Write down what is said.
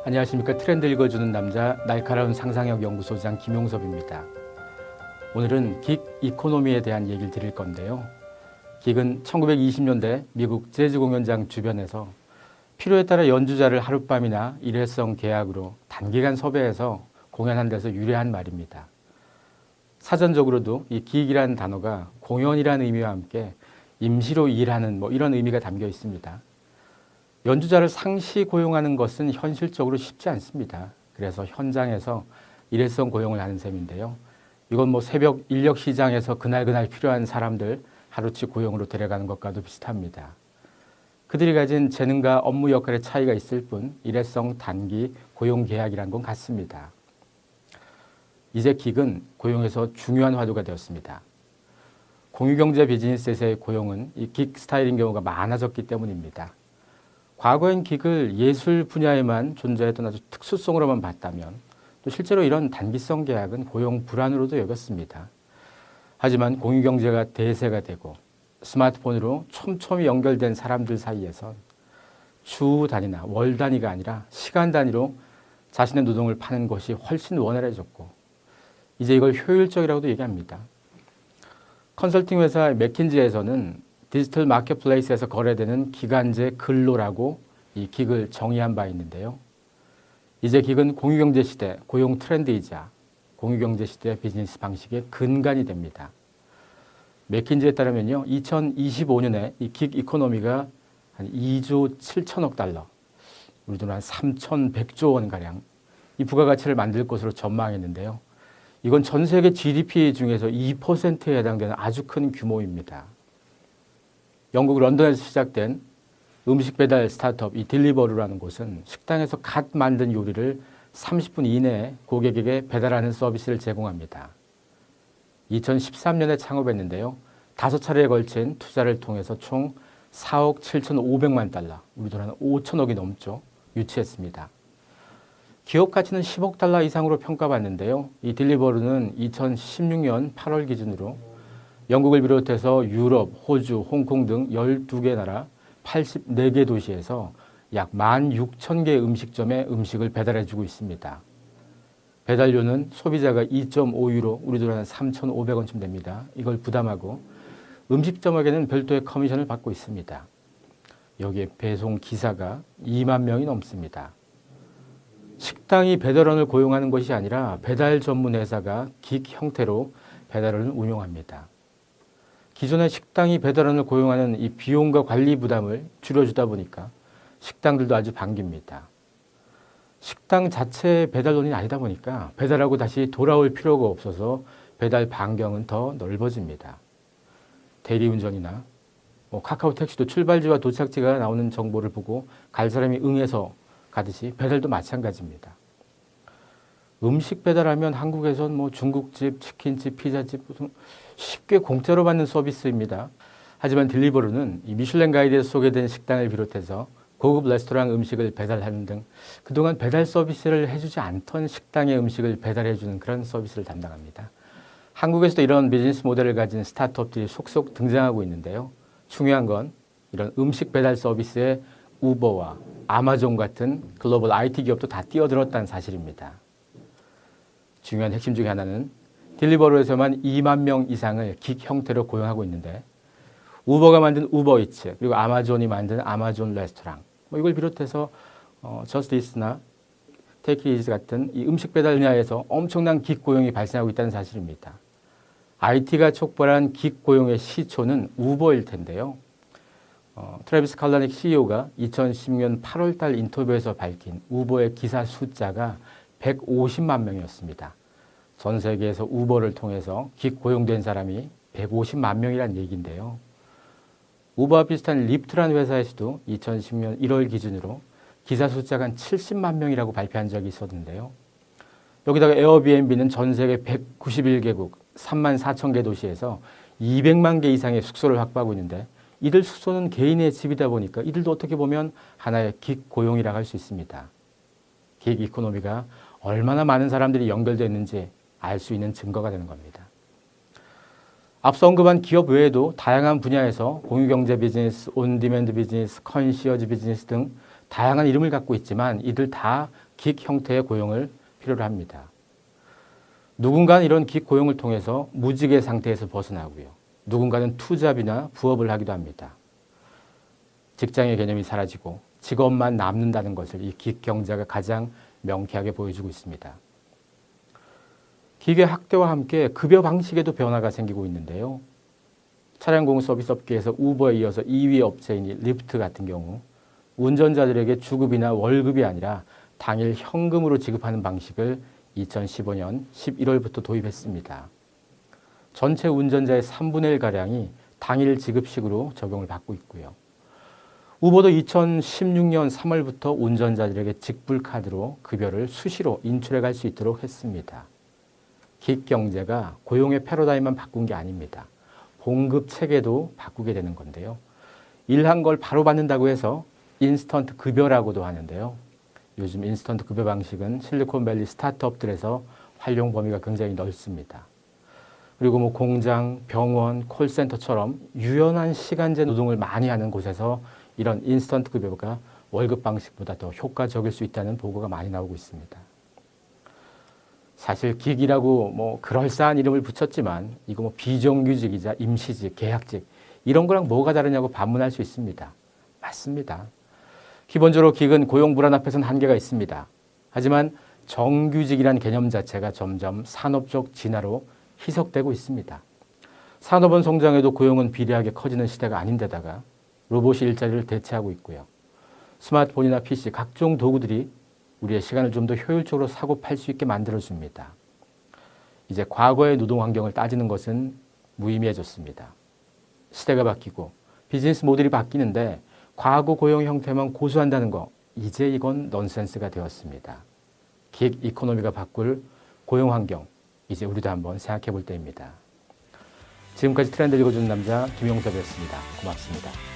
안녕하십니까. 트렌드 읽어주는 남자 날카로운 상상력 연구소장 김용섭입니다. 오늘은 긱 이코노미에 대한 얘기를 드릴 건데요. 긱은 1920년대 미국 재즈 공연장 주변에서 필요에 따라 연주자를 하룻밤이나 일회성 계약으로 단기간 섭외해서 공연한 데서 유래한 말입니다. 사전적으로도 이 긱이라는 단어가 공연이라는 의미와 함께 임시로 일하는 이런 의미가 담겨 있습니다. 연주자를 상시 고용하는 것은 현실적으로 쉽지 않습니다. 그래서 현장에서 일회성 고용을 하는 셈인데요. 이건 새벽 인력 시장에서 그날 필요한 사람들 하루치 고용으로 데려가는 것과도 비슷합니다. 그들이 가진 재능과 업무 역할의 차이가 있을 뿐 일회성 단기 고용 계약이란 건 같습니다. 이제 긱은 고용에서 중요한 화두가 되었습니다. 공유경제 비즈니스에서의 고용은 이 긱 스타일인 경우가 많아졌기 때문입니다. 과거엔 긱을 예술 분야에만 존재했던 아주 특수성으로만 봤다면 또 실제로 이런 단기성 계약은 고용 불안으로도 여겼습니다. 하지만 공유경제가 대세가 되고 스마트폰으로 촘촘히 연결된 사람들 사이에선 주 단위나 월 단위가 아니라 시간 단위로 자신의 노동을 파는 것이 훨씬 원활해졌고 이제 이걸 효율적이라고도 얘기합니다. 컨설팅 회사 맥킨지에서는 디지털 마켓플레이스에서 거래되는 기간제 근로라고 이 긱을 정의한 바 있는데요. 이제 긱은 공유경제 시대 고용 트렌드이자 공유경제 시대 비즈니스 방식의 근간이 됩니다. 맥킨지에 따르면요, 2025년에 이 긱 이코노미가 한 2조 7천억 달러, 우리 돈 한 3,100조 원가량 이 부가가치를 만들 것으로 전망했는데요. 이건 전 세계 GDP 중에서 2%에 해당되는 아주 큰 규모입니다. 영국 런던에서 시작된 음식 배달 스타트업 이 딜리버루라는 곳은 식당에서 갓 만든 요리를 30분 이내에 고객에게 배달하는 서비스를 제공합니다. 2013년에 창업했는데요. 5차례에 걸친 투자를 통해서 총 4억 7,500만 달러, 우리 돈 한 5천억이 넘죠. 유치했습니다. 기업 가치는 10억 달러 이상으로 평가받는데요. 이 딜리버루는 2016년 8월 기준으로 영국을 비롯해서 유럽, 호주, 홍콩 등 12개 나라 84개 도시에서 약 16,000개 음식점에 음식을 배달해주고 있습니다. 배달료는 소비자가 2.5유로, 우리 돈 한 3,500원쯤 됩니다. 이걸 부담하고 음식점에게는 별도의 커미션을 받고 있습니다. 여기에 배송 기사가 2만 명이 넘습니다. 식당이 배달원을 고용하는 것이 아니라 배달 전문 회사가 긱 형태로 배달원을 운용합니다. 기존의 식당이 배달원을 고용하는 이 비용과 관리 부담을 줄여주다 보니까 식당들도 아주 반깁니다. 식당 자체의 배달원이 아니다 보니까 배달하고 다시 돌아올 필요가 없어서 배달 반경은 더 넓어집니다. 대리운전이나 카카오 택시도 출발지와 도착지가 나오는 정보를 보고 갈 사람이 응해서 가듯이 배달도 마찬가지입니다. 음식 배달하면 한국에선 중국집, 치킨집, 피자집 등 쉽게 공짜로 받는 서비스입니다. 하지만 딜리버루는 이 미슐랭 가이드에서 소개된 식당을 비롯해서 고급 레스토랑 음식을 배달하는 등 그동안 배달 서비스를 해주지 않던 식당의 음식을 배달해주는 그런 서비스를 담당합니다. 한국에서도 이런 비즈니스 모델을 가진 스타트업들이 속속 등장하고 있는데요. 중요한 건 이런 음식 배달 서비스에 우버와 아마존 같은 글로벌 IT 기업도 다 뛰어들었다는 사실입니다. 중요한 핵심 중에 하나는 딜리버루에서만 2만 명 이상을 긱 형태로 고용하고 있는데 우버가 만든 우버이츠 그리고 아마존이 만든 아마존 레스토랑 이걸 비롯해서 저스티스나 테이크이즈 같은 이 음식 배달 분야에서 엄청난 긱 고용이 발생하고 있다는 사실입니다. IT가 촉발한 긱 고용의 시초는 우버일 텐데요. 트래비스 칼라닉 CEO가 2016년 8월 달 인터뷰에서 밝힌 우버의 기사 숫자가 150만 명이었습니다. 전 세계에서 우버를 통해서 긱 고용된 사람이 150만 명이란 얘기인데요. 우버와 비슷한 립트라는 회사에서도 2010년 1월 기준으로 기사 숫자가 한 70만 명이라고 발표한 적이 있었는데요. 여기다가 에어비앤비는 전 세계 191개국 3만 4천 개 도시에서 200만 개 이상의 숙소를 확보하고 있는데 이들 숙소는 개인의 집이다 보니까 이들도 어떻게 보면 하나의 긱 고용이라고 할 수 있습니다. 긱 이코노미가 얼마나 많은 사람들이 연결되어 있는지 알 수 있는 증거가 되는 겁니다. 앞서 언급한 기업 외에도 다양한 분야에서 공유경제 비즈니스, 온디맨드 비즈니스, 컨시어지 비즈니스 등 다양한 이름을 갖고 있지만 이들 다 긱 형태의 고용을 필요로 합니다. 누군가는 이런 긱 고용을 통해서 무직의 상태에서 벗어나고요. 누군가는 투잡이나 부업을 하기도 합니다. 직장의 개념이 사라지고 직업만 남는다는 것을 이 긱 경제가 가장 명쾌하게 보여주고 있습니다. 기계 확대와 함께 급여 방식에도 변화가 생기고 있는데요. 차량 공유 서비스 업계에서 우버에 이어서 2위 업체인 리프트 같은 경우 운전자들에게 주급이나 월급이 아니라 당일 현금으로 지급하는 방식을 2015년 11월부터 도입했습니다. 전체 운전자의 3분의 1가량이 당일 지급식으로 적용을 받고 있고요. 우버도 2016년 3월부터 운전자들에게 직불카드로 급여를 수시로 인출해 갈 수 있도록 했습니다. 긱 경제가 고용의 패러다임만 바꾼 게 아닙니다. 봉급 체계도 바꾸게 되는 건데요. 일한 걸 바로 받는다고 해서 인스턴트 급여라고도 하는데요. 요즘 인스턴트 급여 방식은 실리콘밸리 스타트업들에서 활용 범위가 굉장히 넓습니다. 그리고 뭐 공장, 병원, 콜센터처럼 유연한 시간제 노동을 많이 하는 곳에서 이런 인스턴트 급여가 월급 방식보다 더 효과적일 수 있다는 보고가 많이 나오고 있습니다. 사실 긱이라고 뭐 그럴싸한 이름을 붙였지만 이거 뭐 비정규직이자 임시직, 계약직 이런 거랑 뭐가 다르냐고 반문할 수 있습니다. 맞습니다. 기본적으로 긱은 고용 불안 앞에서는 한계가 있습니다. 하지만 정규직이라는 개념 자체가 점점 산업적 진화로 희석되고 있습니다. 산업은 성장해도 고용은 비례하게 커지는 시대가 아닌데다가 로봇이 일자리를 대체하고 있고요. 스마트폰이나 PC, 각종 도구들이 우리의 시간을 좀 더 효율적으로 사고 팔 수 있게 만들어줍니다. 이제 과거의 노동 환경을 따지는 것은 무의미해졌습니다. 시대가 바뀌고 비즈니스 모델이 바뀌는데 과거 고용 형태만 고수한다는 거, 이제 이건 넌센스가 되었습니다. 긱 이코노미가 바꿀 고용 환경, 이제 우리도 한번 생각해 볼 때입니다. 지금까지 트렌드 읽어주는 남자 김용섭이었습니다. 고맙습니다.